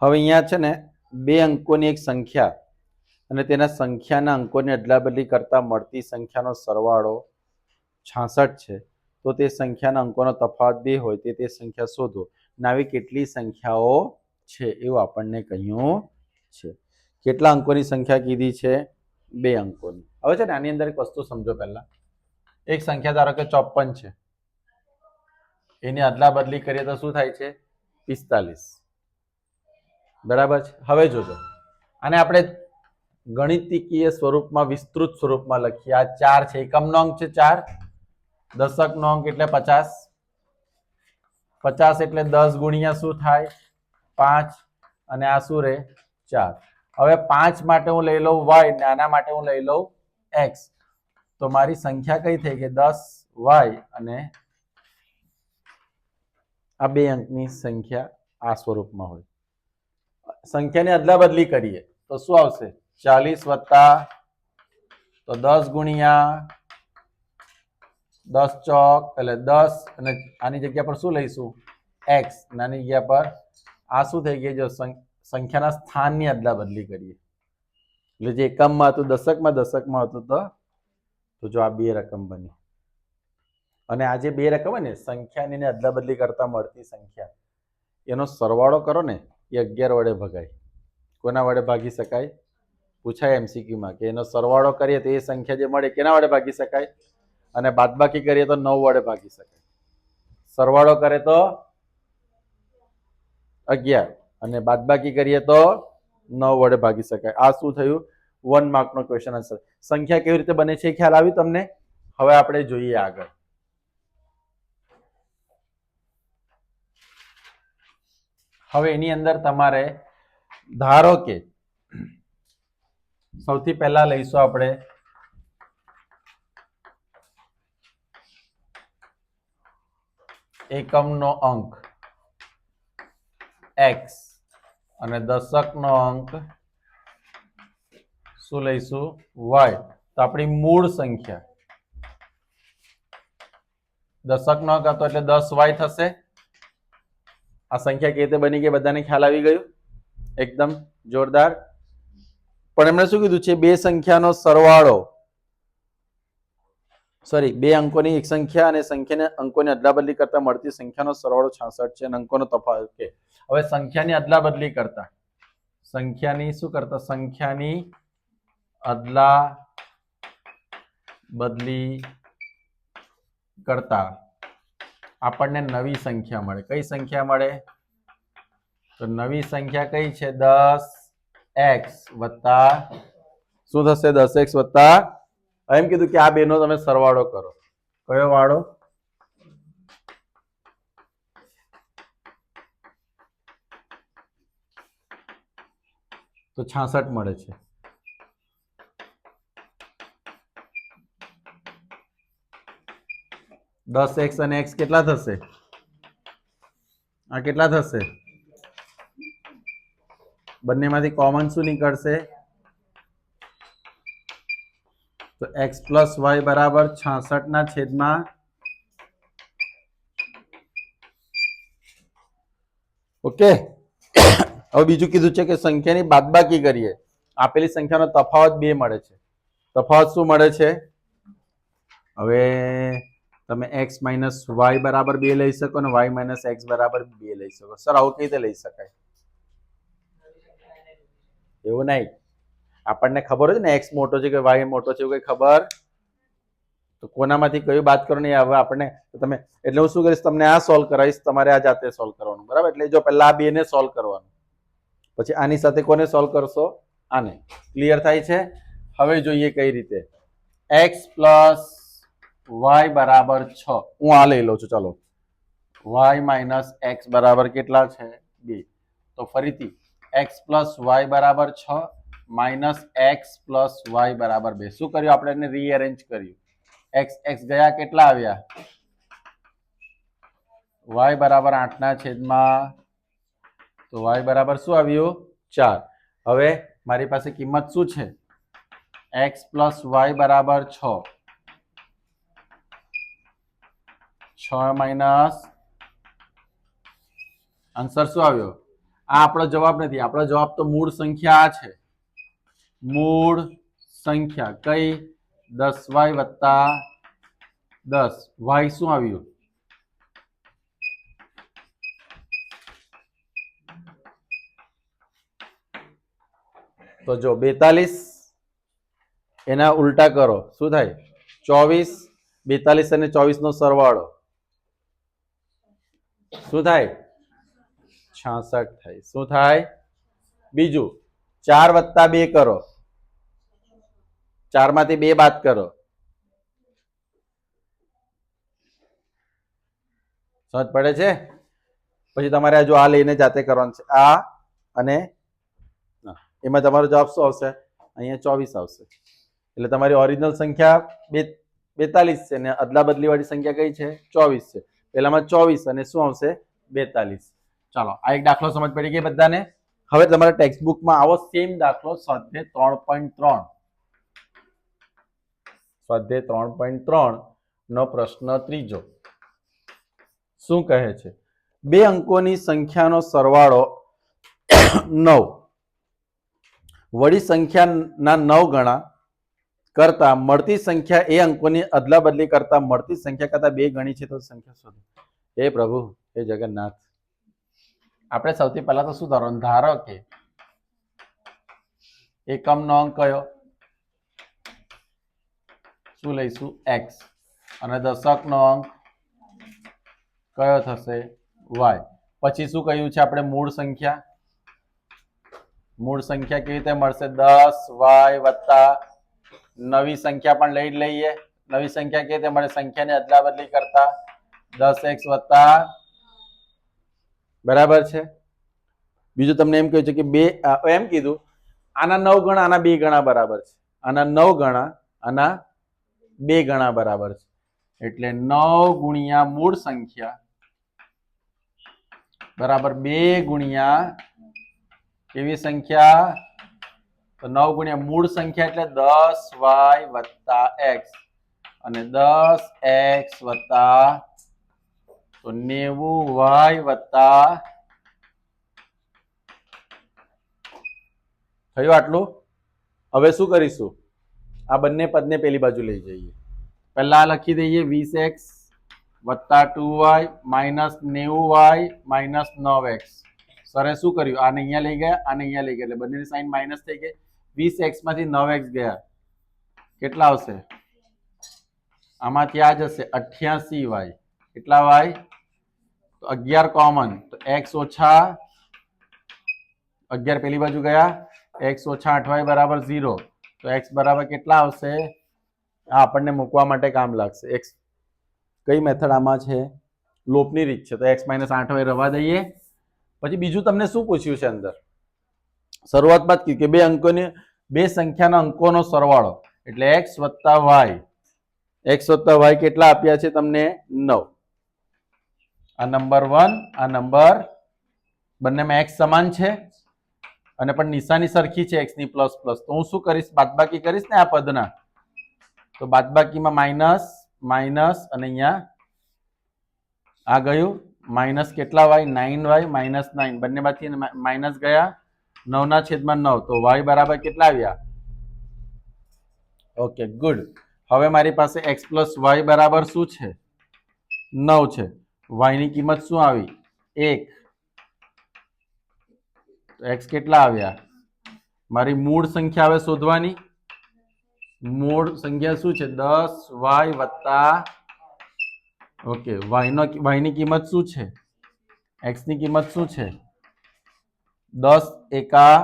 હવે અહીંયા છે ને બે અંકોની એક સંખ્યા અને તેના સંખ્યાના અંકોની અદલાબદલી કરતા મળતી સંખ્યાનો સરવાળો 66 છે. તો તે સંખ્યાના અંકોનો તફાવત 2 હોય તે સંખ્યા શોધો. આવી કેટલી સંખ્યાઓ છે એવું આપણને કહ્યું છે. કેટલા અંકોની સંખ્યા કીધી છે? 2 અંકોની. હવે છે ને આની અંદર એક વસ્તુ સમજો. પહેલા એક સંખ્યા ધારો કે 54 છે, એની અદલાબદલી કરીએ તો શું થાય છે? 45. બરાબર છે. હવે જોજો, આને આપણે ગણિતિકીય સ્વરૂપમાં વિસ્તૃત સ્વરૂપમાં લખીએ. આ 4 છે, એકમનો અંક છે 4, દશકનો અંક એટલે 50. 50 એટલે 10 ગુણ્યા શું થાય? 5. અને આ શું રહે? 4. હવે 5 માટે હું લઈ લઉં y ને આના માટે હું લઈ લઉં x. તો મારી સંખ્યા કઈ થઈ ગઈ? 10y અને આ બે અંકની સંખ્યા આ સ્વરૂપમાં હોય. સંખ્યાની અદલાબદલી કરીએ તો શું આવશે? 40 વત્તા તો 10 ગુણ્યા 10 ચોક એટલે 10 અને આની જગ્યા પર શું લઈશું? x. નાની જગ્યા પર આ શું થઈ ગઈ? જો સંખ્યાના સ્થાનની અદલાબદલી કરીએ એટલે જે એકમમાં હતું દશકમાં હતું તો જો આ બે રકમ બની. અને આ જે બે રકમ હોય ને સંખ્યાની અદલાબદલી કરતા મળતી સંખ્યા, એનો સરવાળો કરો ને એ 11 વડે ભગાય. કોના વડે ભાગી શકાય? પૂછાય MCQ માં કે એનો સરવાળો કરીએ તો એ સંખ્યા જે મળે કેના વડે ભાગી શકાય? અને બાદબાકી કરીએ તો 9 વડે ભાગી શકાય. સરવાળો કરે તો 11 અને બાદબાકી કરીએ તો 9 વડે ભાગી શકાય. આ શું થયું? 1 માર્કનો ક્વેશ્ચન આન્સર. સંખ્યા કેવી રીતે બને છે ખ્યાલ આવ્યું તમને? હવે આપણે જોઈએ આગળ. હવે એની અંદર તમારે ધારો કે સૌથી પહેલા લઈશું આપણે એકમનો અંક x અને દશકનો અંક શું લઈશું? y. તો આપણી મૂળ સંખ્યા દશકનો અંક હતો એટલે 10y થશે. આ સંખ્યા કેવી રીતે બની ગઈ બધાને ખ્યાલ આવી ગયું? એકદમ જોરદાર. પણ એમણે શું કીધું છે? બે સંખ્યાનો સરવાળો, સોરી, બે અંકોની એક સંખ્યા અને સંખ્યાને અંકોની અદલાબદલી કરતા મળતી સંખ્યાનો સરવાળો 66 છે અને અંકોનો તફાવત કે. હવે સંખ્યાની અદલાબદલી કરતા સંખ્યાની અદલાબદલી કરતા આપણને નવી સંખ્યા મળે. કઈ સંખ્યા મળે? તો નવી સંખ્યા કઈ છે? 10x વત્તા શું થશે? 10x વત્તા એમ કીધું કે આ બેનો તમે સરવાળો કરો. કયો વાળો? તો 66 મળે છે. દસ એક્સ અને એક્સ કેટલા થશે? આ કેટલા થશે? બંનેમાંથી કોમન શું નીકળશે? તો x પ્લસ વાય બરાબર 66 ના છેદમાં ઓકે. હવે બીજું કીધું છે કે સંખ્યાની બાદબાકી કરીએ. આપેલી સંખ્યાનો તફાવત 2 મળે છે. તફાવત શું મળે છે? હવે તમે x માઇનસ વાય બરાબર 2 લઈ શકો અને y માઇનસ એક્સ બરાબર 2 લઈ શકો. સર આવું કઈ રીતે લઈ શકાય? એવું નહીં. આપણને ખબર હોય ને x મોટો છે કે y મોટો છે એવું કઈ ખબર? તો કોનામાંથી કયું બાદ કરો ને હવે આપણને તમે એટલે હું શું કરીશ? તમને આ સોલ્વ કરાવીશ, તમારે આ જાતે સોલ્વ કરવાનું. બરાબર? એટલે જો પહેલા આ બે ને સોલ્વ કરવાનું, પછી આની સાથે કોને સોલ્વ કરશો? આને. ક્લિયર થાય છે? હવે જોઈએ કઈ રીતે. x પ્લસ y બરાબર 6. હું આ લઈ લઉં છું. ચાલો, y માઇનસ એક્સ બરાબર કેટલા છે? 2. તો ફરીથી x પ્લસ વાય બરાબર 6 માઇનસ એક્સ પ્લસ વાય બરાબર 2. શું કર્યું આપણે? એને રીઅરેન્જ કર્યું. x x ગયા, કેટલા આવ્યા? y બરાબર 8 ના છેદમાં તો y બરાબર શું આવ્યું? 4. હવે મારી પાસે કિંમત શું છે? x પ્લસ વાય બરાબર 6. 6 માઇનસ આન્સર શું આવ્યો? આ આપણો જવાબ નથી, આપણો જવાબ તો મૂળ સંખ્યા આ છે, મૂળ સંખ્યા કઈ 10y વત્તા 10 y શું આવ્યું? તો જો 42 એના ઉલટા કરો શું થાય? 24 42 અને 24 નો સરવાળો શું થાય? 66 થાય. શું થાય? બીજું 4 વત્તા 2 કરો, 4 માંથી 2 બાદ કરો, સમજ પડે છે? પછી તમારે જો આ લઈને જાતે કરવાનું છે, આ અને એમાં તમારો જવાબ શું આવશે? અહીંયા 24 આવશે. એટલે તમારી ઓરિજિનલ સંખ્યા 42 છે ને અદલા બદલી વાળી સંખ્યા કઈ છે? 24 છે. પેલામાં 24 અને શું આવશે? 42. ચાલો આ એક દાખલો સમજ પડી ગઈ બધાને? હવે તમારા ટેક્સ્ટ બુકમાં આવો સેમ દાખલો સ્વાધ્યાય 3.3 સ્વાધ્યાય 3.3 નો પ્રશ્ન ત્રીજો શું કહે છે? બે અંકોની સંખ્યાનો સરવાળો 9 વળી સંખ્યાના 9 ગણા કરતા મળતી સંખ્યા એ અંકોની અદલા બદલી કરતા મળતી સંખ્યા કરતા 2 ગણી છે તો સંખ્યા શોધો. હે પ્રભુ, હે જગન્નાથ. આપણે સૌથી પહેલા તો શું ધારો? ધારો કે એકમનો અંક કયો? શું લઈશું? x. અને દશકનો અંક કયો થશે? y. પછી શું કહ્યું છે આપણે? મૂળ સંખ્યા. મૂળ સંખ્યા કેવી રીતે મળશે? 10y વત્તા નવી સંખ્યા પણ લઈ લઈએ. નવી સંખ્યા કેવી રીતે મળે? સંખ્યાને અદલા બદલી કરતા 10x વત્તા, બરાબર છે. બીજું તમને એમ કહ્યું છે કે બે એમ કીધું આના 9 ગણા આના 2 ગણા બરાબર છે. આના 9 ગણા આના 2 ગણા બરાબર છે. એટલે 9 ગુણ્યા મૂળ સંખ્યા બરાબર 2 ગુણ્યા કેવી સંખ્યા? તો 9 ગુણ્યા મૂળ સંખ્યા એટલે 10y વત્તા x અને 10x વત્તા તો 90y વત્તા થયું આટલું. હવે શું કરીશું? આ બંને પદને પેલી બાજુ લઈ જઈએ. પહેલા લખી દઈએ 20x વત્તા 2y minus 90y minus 9x. સરે શું કર્યું? આને અહીંયા લઈ ગયા, આને અહીંયા લઈ ગયા એટલે બંનેની સાઈન માઇનસ થઈ ગઈ. 20x માંથી 9x ગયા, કેટલા આવશે? આમાંથી આ જશે 88y. કેટલા y? તો 11 કોમન, તો x ઓછા 11 પેલી બાજુ ગયા, x ઓછા 8y બરાબર 0. તો x બરાબર કેટલા આવશે? આ આપણને મૂકવા માટે કામ લાગશે. x કઈ મેથડ આમાં છે? લોપની રીત છે. તો x - 8y રવા દઈએ. પછી બીજું તમને શું પૂછ્યું છે અંદર? શરૂઆતમાં જ કીધું કે બે અંકોની બે સંખ્યાના અંકોનો સરવાળો એટલે x વત્તા y. x વત્તા y કેટલા આપ્યા છે તમને? 9. આ નંબર 1, આ નંબર બંનેમાં x સમાન છે અને પણ નિશાની સરખી છે x ની પ્લસ પ્લસ. તો હું શું કરીશ? બાદબાકી કરીશ ને આ પદના. તો બાદબાકીમાં માઇનસ માઇનસ અને અહીંયા આ ગયું માઇનસ કેટલા y? 9y minus 9. બંનેમાંથી માઇનસ ગયા, 9 ના છેદમાં 9. તો y બરાબર કેટલા આવ્યા? Okay good. હવે મારી પાસે x પ્લસ y બરાબર શું છે? 9 છે. y ની કિંમત શું આવી? 1. તો x કેટલા આવ્યા? મારી મૂળ સંખ્યા હવે શોધવાની. મૂળ સંખ્યા શું છે? 10y વત્તા ઓકે y ની કિંમત શું છે? x ની કિંમત શું છે? 10 એકા,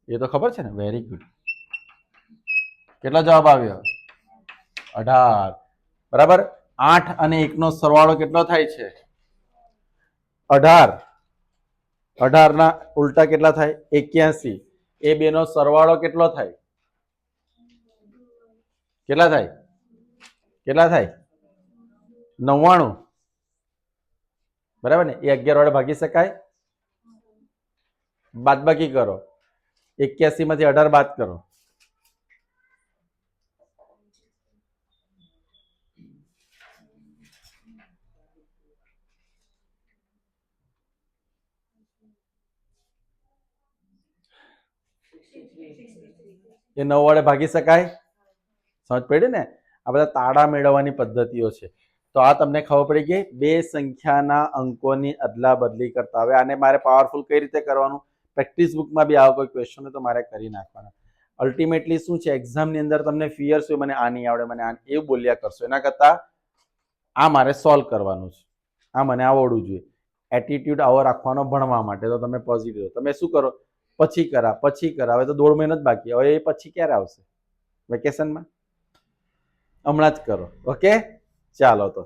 એ તો ખબર છે ને? Very good. કેટલો જવાબ આવ્યો? 18. બરાબર. 8 અને 1 નો સરવાળો કેટલો થાય છે? 18. 18 ના ઉલટા કેટલા થાય? 81. એ બે નો સરવાળો કેટલો થાય? કેટલા થાય? કેટલા થાય? 99. બરાબર ને? એ 11 વડે ભાગી શકાય? બાદબાકી કરો. 81 માંથી 18 બાદ કરો. એ 9 વડે ભાગી શકાય? સમજ પડી ને? આ બધા તાળા મેળવવાની પદ્ધતિઓ છે. તો આ તમને ખબર પડી કે બે સંખ્યાના અંકોની અદલા બદલી કરતા. હવે આને મારે પાવરફુલ કઈ રીતે કરવાનું? પ્રેક્ટિસ બુકમાં બી આવો કોઈ ક્વેશ્ચન હોય તો મારે કરી નાખવાના. અલ્ટિમેટલી શું છે, એક્ઝામની અંદર તમને ફિયર્સ હોય, મને આ નહીં આવડે, મને આ એવું બોલ્યા કરશો. એના કરતાં આ મારે સોલ્વ કરવાનું છે, આ મને આવડવું જોઈએ. એટીટ્યુડ આવો રાખવાનો ભણવા માટે. તો તમે પોઝિટિવ. તમે શું કરો? પછી કરા. હવે તો 1.5 મહિનો જ બાકી. હવે એ પછી ક્યારે આવશે? વેકેશનમાં? હમણાં જ કરો. ઓકે, ચાલો તો.